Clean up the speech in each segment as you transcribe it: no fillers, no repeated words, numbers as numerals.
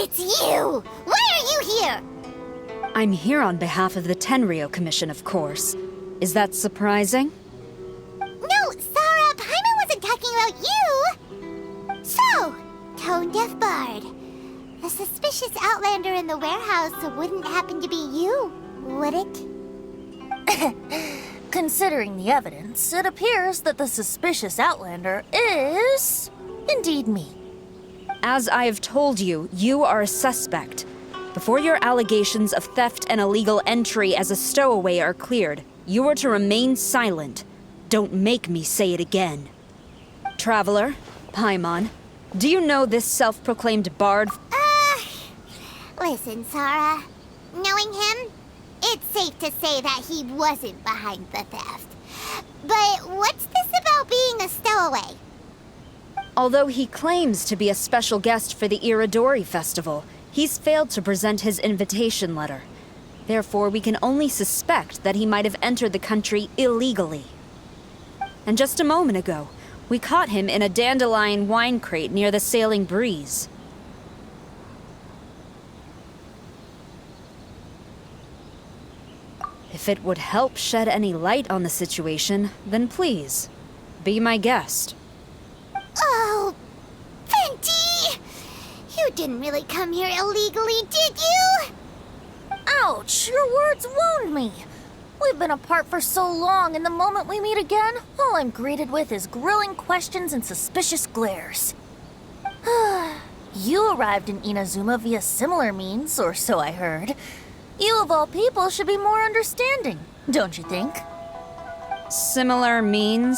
It's you! Why are you here? I'm here on behalf of the Tenryou Commission, of course. Is that surprising? No, Sarah, Paimon wasn't talking about you! So, Tone-Deaf Bard. The suspicious outlander in the warehouse wouldn't happen to be you, would it? Considering the evidence, it appears that the suspicious outlander is indeed me. As I have told you, you are a suspect. Before your allegations of theft and illegal entry as a stowaway are cleared, you are to remain silent. Don't make me say it again. Traveler, Paimon, do you know this self-proclaimed bard? Listen, Sarah. Knowing him, it's safe to say that he wasn't behind the theft. But what's this about being a stowaway? Although he claims to be a special guest for the lrodori festival, he's failed to present his invitation letter. Therefore, we can only suspect that he might have entered the country illegally. And just a moment ago, we caught him in a dandelion wine crate near the Sailing Breeze. If it would help shed any light on the situation, then please, be my guest. Oh, Venti! You didn't really come here illegally, did you? Ouch! Your words wound me. We've been apart for so long, and the moment we meet again, all I'm greeted with is grilling questions and suspicious glares. You arrived in Inazuma via similar means, or so I heard. You of all people should be more understanding, don't you think? Similar means?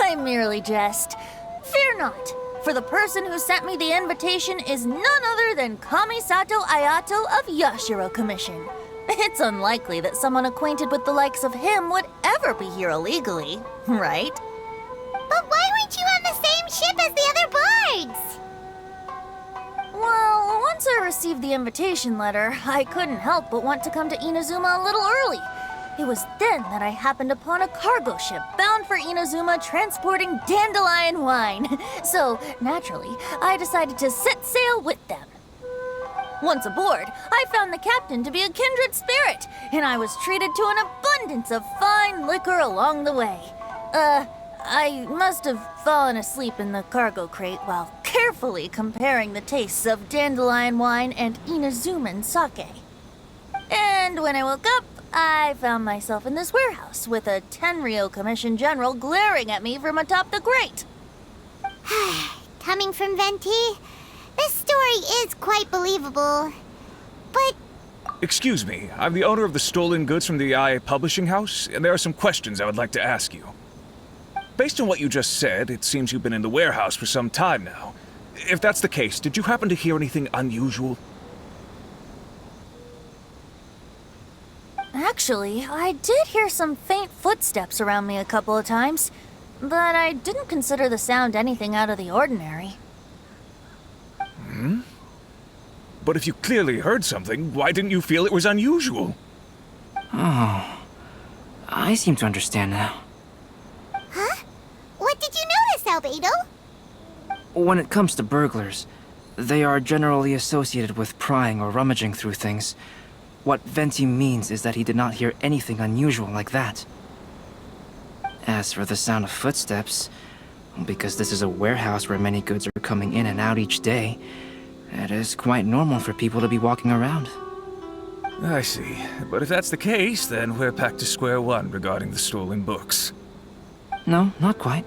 I merely jest. Fear not, for the person who sent me the invitation is none other than Kamisato Ayato of Yashiro Commission. It's unlikely that someone acquainted with the likes of him would ever be here illegally, right? But why weren't you on the same ship as the other bards? Well, once I received the invitation letter, I couldn't help but want to come to Inazuma a little early. It was then that I happened upon a cargo ship bound for Inazuma transporting dandelion wine. So, naturally, I decided to set sail with them. Once aboard, I found the captain to be a kindred spirit, and I was treated to an abundance of fine liquor along the way. I must have fallen asleep in the cargo crate while carefully comparing the tastes of dandelion wine and Inazuman sake. And when I woke up, I found myself in this warehouse with a Tenryou Commission general glaring at me from atop the grate. Coming from Venti, this story is quite believable. But... Excuse me, I'm the owner of the stolen goods from the IA publishing house, and there are some questions I would like to ask you. Based on what you just said, it seems you've been in the warehouse for some time now. If that's the case, did you happen to hear anything unusual? Actually, I did hear some faint footsteps around me a couple of times, but I didn't consider the sound anything out of the ordinary. But if you clearly heard something, why didn't you feel it was unusual? Oh, I seem to understand now. Huh? What did you notice, Albedo? When it comes to burglars, they are generally associated with prying or rummaging through things. What Venti means is that he did not hear anything unusual like that. As for the sound of footsteps, because this is a warehouse where many goods are coming in and out each day, it is quite normal for people to be walking around. I see. But if that's the case, then we're back to square one regarding the stolen books. No, not quite.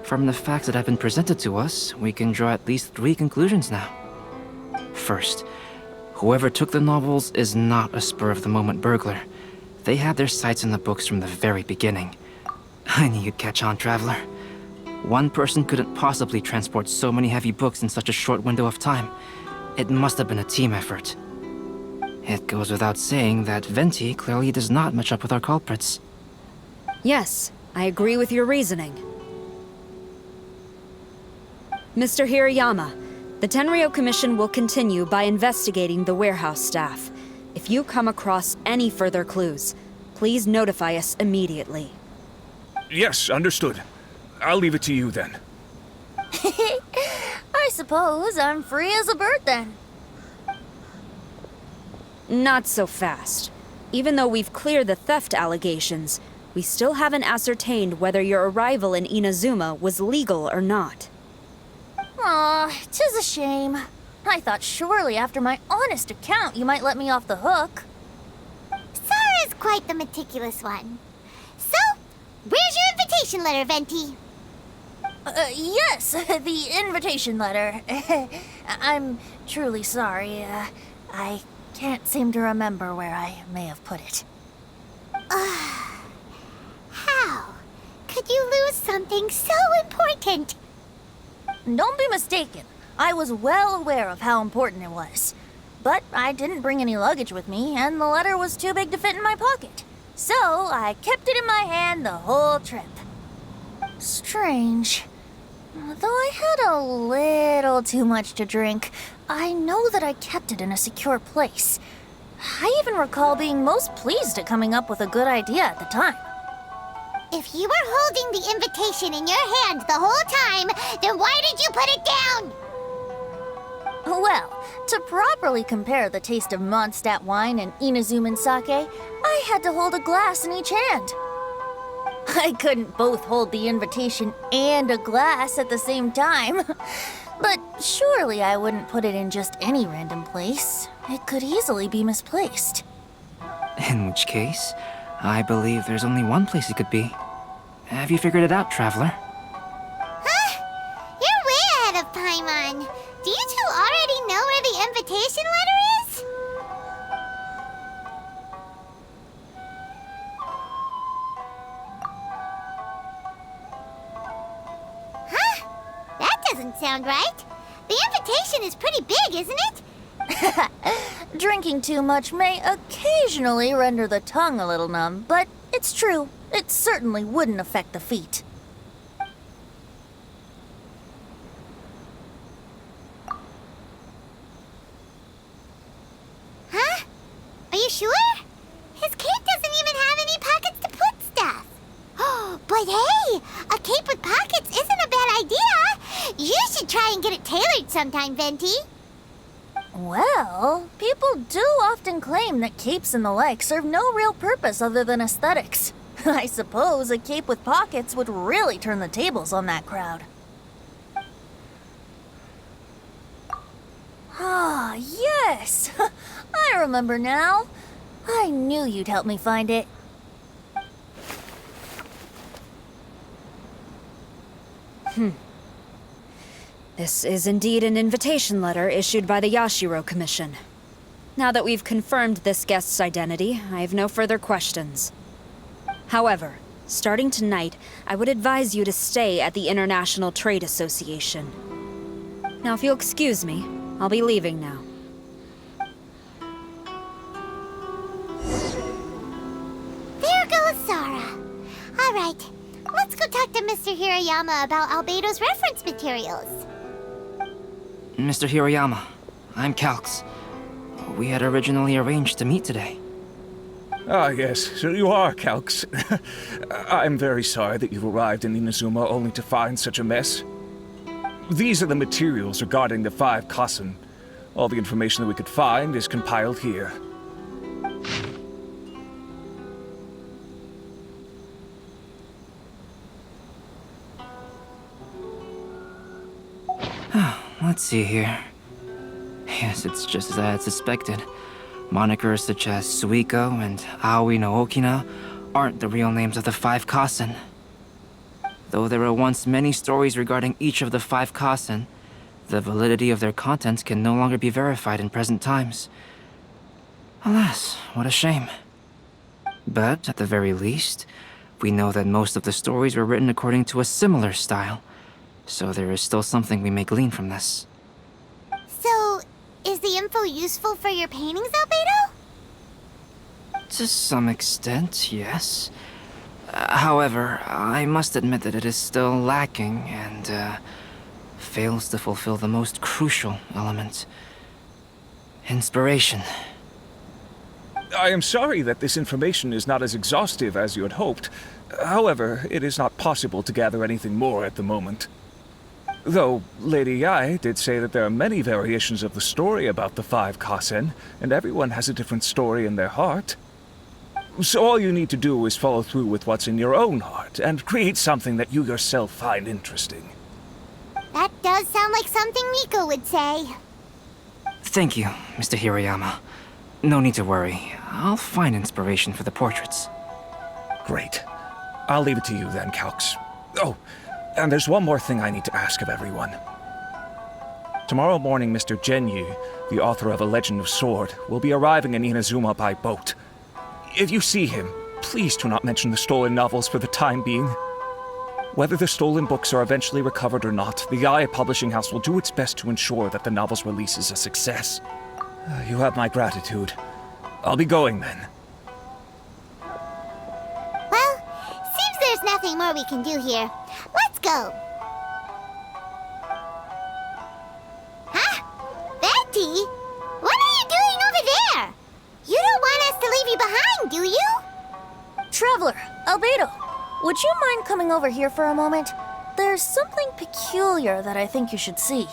From the facts that have been presented to us, we can draw at least 3 conclusions now. First, whoever took the novels is not a spur-of-the-moment burglar. They had their sights on the books from the very beginning. I knew you'd catch on, Traveler. One person couldn't possibly transport so many heavy books in such a short window of time. It must have been a team effort. It goes without saying that Venti clearly does not match up with our culprits. Yes, I agree with your reasoning. Mr. Hirayama, the Tenryou Commission will continue by investigating the warehouse staff. If you come across any further clues, please notify us immediately. Yes, understood. I'll leave it to you then. I suppose I'm free as a bird then. Not so fast. Even though we've cleared the theft allegations, we still haven't ascertained whether your arrival in Inazuma was legal or not. Aw, 'tis a shame. I thought surely after my honest account you might let me off the hook. Sara's quite the meticulous one. So, where's your invitation letter, Venti? Yes, the invitation letter. I'm truly sorry. I can't seem to remember where I may have put it. How could you lose something so important? Don't be mistaken. I was well aware of how important it was. But I didn't bring any luggage with me, and the letter was too big to fit in my pocket. So I kept it in my hand the whole trip. Strange. Though I had a little too much to drink, I know that I kept it in a secure place. I even recall being most pleased at coming up with a good idea at the time. If you were holding the invitation in your hand the whole time, then why did you put it down? Well, to properly compare the taste of Mondstadt wine and Inazuman sake, I had to hold a glass in each hand. I couldn't both hold the invitation and a glass at the same time. But surely I wouldn't put it in just any random place. It could easily be misplaced. In which case, I believe there's only one place it could be. Have you figured it out, traveler? Huh? You're way ahead of Paimon. Do you two already know where the invitation letter is? Huh? That doesn't sound right. The invitation is pretty big, isn't it? Drinking too much may occasionally render the tongue a little numb, but it's true. It certainly wouldn't affect the feet. Huh? Are you sure? His cape doesn't even have any pockets to put stuff. But hey, a cape with pockets isn't a bad idea. You should try and get it tailored sometime, Venti. Well, people do often claim that capes and the like serve no real purpose other than aesthetics. I suppose a cape with pockets would really turn the tables on that crowd. Ah, yes! I remember now. I knew you'd help me find it. This is indeed an invitation letter issued by the Yashiro Commission. Now that we've confirmed this guest's identity, I have no further questions. However, starting tonight, I would advise you to stay at the International Trade Association. Now, if you'll excuse me, I'll be leaving now. There goes Sara. All right, let's go talk to Mr. Hirayama about Albedo's reference materials. Mr. Hiroyama, I'm Calx. We had originally arranged to meet today. Ah, yes, so you are, Calx. I'm very sorry that you've arrived in Inazuma only to find such a mess. These are the materials regarding the 5 Kassen. All the information that we could find is compiled here. Let's see here. Yes, it's just as I had suspected. Monikers such as Suiko and Aoi no Okina aren't the real names of the 5 Kassen. Though there were once many stories regarding each of the 5 Kassen, the validity of their contents can no longer be verified in present times. Alas, what a shame. But, at the very least, we know that most of the stories were written according to a similar style. So there is still something we may glean from this. So, is the info useful for your paintings, Albedo? To some extent, yes. However, I must admit that it is still lacking and fails to fulfill the most crucial element. Inspiration. I am sorry that this information is not as exhaustive as you had hoped. However, it is not possible to gather anything more at the moment. Though Lady Yae did say that there are many variations of the story about the 5 Kasen, and everyone has a different story in their heart. So all you need to do is follow through with what's in your own heart, and create something that you yourself find interesting. That does sound like something Miko would say. Thank you, Mr. Hirayama. No need to worry. I'll find inspiration for the portraits. Great. I'll leave it to you then, Calx. Oh, and there's one more thing I need to ask of everyone. Tomorrow morning, Mr. Genyu, the author of A Legend of Sword, will be arriving in Inazuma by boat. If you see him, please do not mention the stolen novels for the time being. Whether the stolen books are eventually recovered or not, the Yae Publishing House will do its best to ensure that the novel's release is a success. You have my gratitude. I'll be going then. Well, seems there's nothing more we can do here. Let's go. Huh? Betty? What are you doing over there? You don't want us to leave you behind, do you? Traveler, Albedo, would you mind coming over here for a moment? There's something peculiar that I think you should see.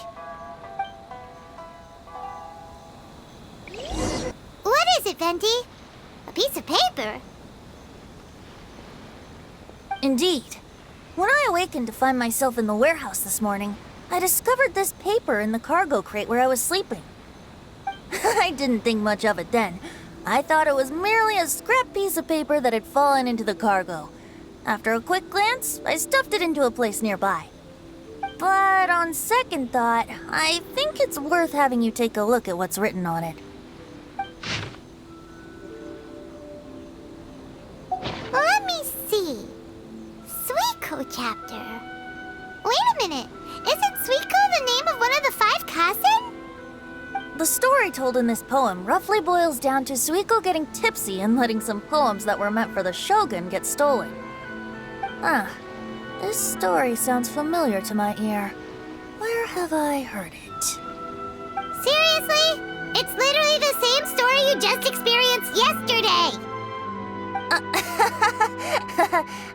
What is it, Venti? A piece of paper? Indeed. When I awakened to find myself in the warehouse this morning, I discovered this paper in the cargo crate where I was sleeping. I didn't think much of it then. I thought it was merely a scrap piece of paper that had fallen into the cargo. After a quick glance, I stuffed it into a place nearby. But on second thought, I think it's worth having you take a look at what's written on it. Let me see. Suiko chapter. Wait a minute. Isn't Suiko the name of one of the 5 Kasen? The story told in this poem roughly boils down to Suiko getting tipsy and letting some poems that were meant for the shogun get stolen. This story sounds familiar to my ear. Where have I heard it? Seriously? It's literally the same story you just experienced yesterday!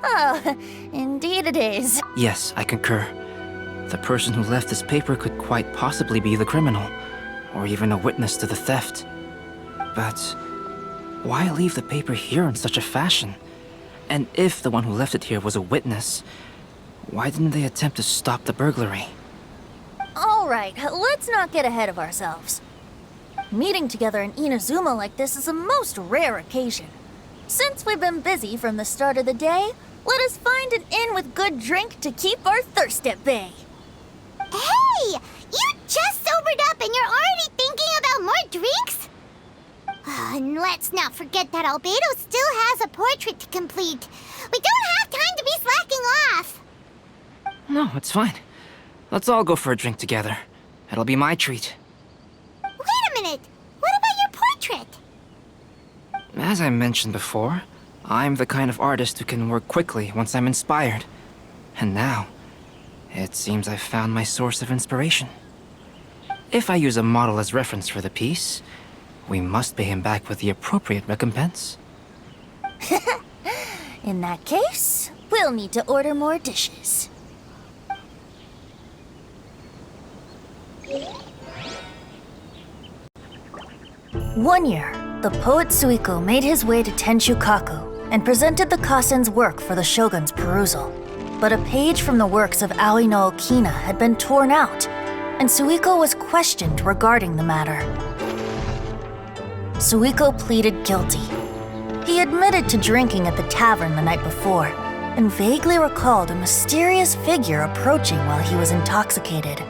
Oh, indeed it is. Yes, I concur. The person who left this paper could quite possibly be the criminal, or even a witness to the theft. But why leave the paper here in such a fashion? And if the one who left it here was a witness, why didn't they attempt to stop the burglary? All right, let's not get ahead of ourselves. Meeting together in Inazuma like this is a most rare occasion. Since we've been busy from the start of the day, let us find an inn with good drink to keep our thirst at bay. Hey! You just sobered up and you're already thinking about more drinks? And let's not forget that Albedo still has a portrait to complete. We don't have time to be slacking off. No, it's fine. Let's all go for a drink together. It'll be my treat. Wait a minute. What about your portrait? As I mentioned before, I'm the kind of artist who can work quickly once I'm inspired. And now, it seems I've found my source of inspiration. If I use a model as reference for the piece, we must pay him back with the appropriate recompense. In that case, we'll need to order more dishes. One year, the poet Suiko made his way to Tenshukaku and presented the Kasen's work for the shogun's perusal. But a page from the works of Aoi no Okina had been torn out, and Suiko was questioned regarding the matter. Suiko pleaded guilty. He admitted to drinking at the tavern the night before, and vaguely recalled a mysterious figure approaching while he was intoxicated.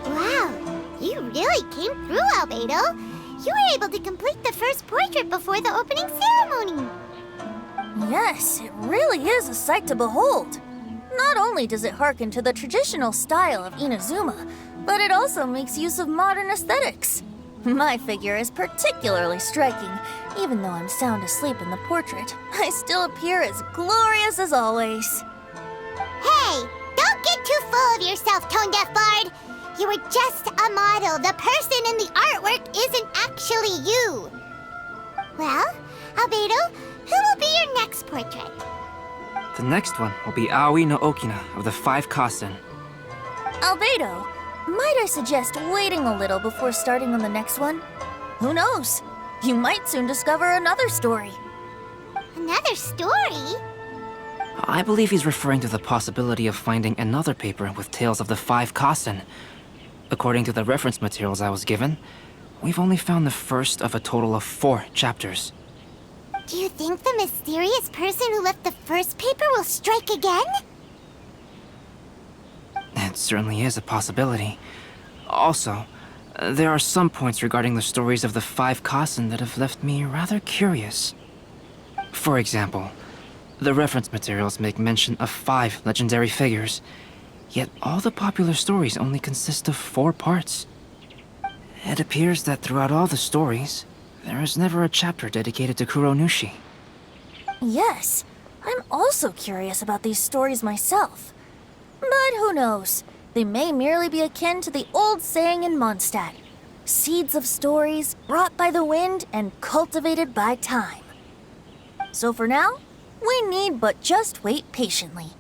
Wow, you really came through, Albedo. You were able to complete the first portrait before the opening ceremony. Yes, it really is a sight to behold. Not only does it harken to the traditional style of Inazuma, but it also makes use of modern aesthetics. My figure is particularly striking. Even though I'm sound asleep in the portrait, I still appear as glorious as always. Hey, don't get too full of yourself, Tone Deaf Bard. You were just a model. The person in the artwork isn't actually you. Well, Albedo, who will be your next portrait? The next one will be Aoi no Okina of the Five Kasen. Albedo, might I suggest waiting a little before starting on the next one? Who knows? You might soon discover another story. Another story? I believe he's referring to the possibility of finding another paper with tales of the Five Kasen. According to the reference materials I was given, we've only found the first of a total of 4 chapters. Do you think the mysterious person who left the first paper will strike again? It certainly is a possibility. Also, there are some points regarding the stories of the Five Kasen that have left me rather curious. For example, the reference materials make mention of 5 legendary figures, yet all the popular stories only consist of 4 parts. It appears that throughout all the stories, there is never a chapter dedicated to Kuronushi. Yes, I'm also curious about these stories myself. But who knows? They may merely be akin to the old saying in Mondstadt: seeds of stories brought by the wind and cultivated by time. So for now, we need but just wait patiently.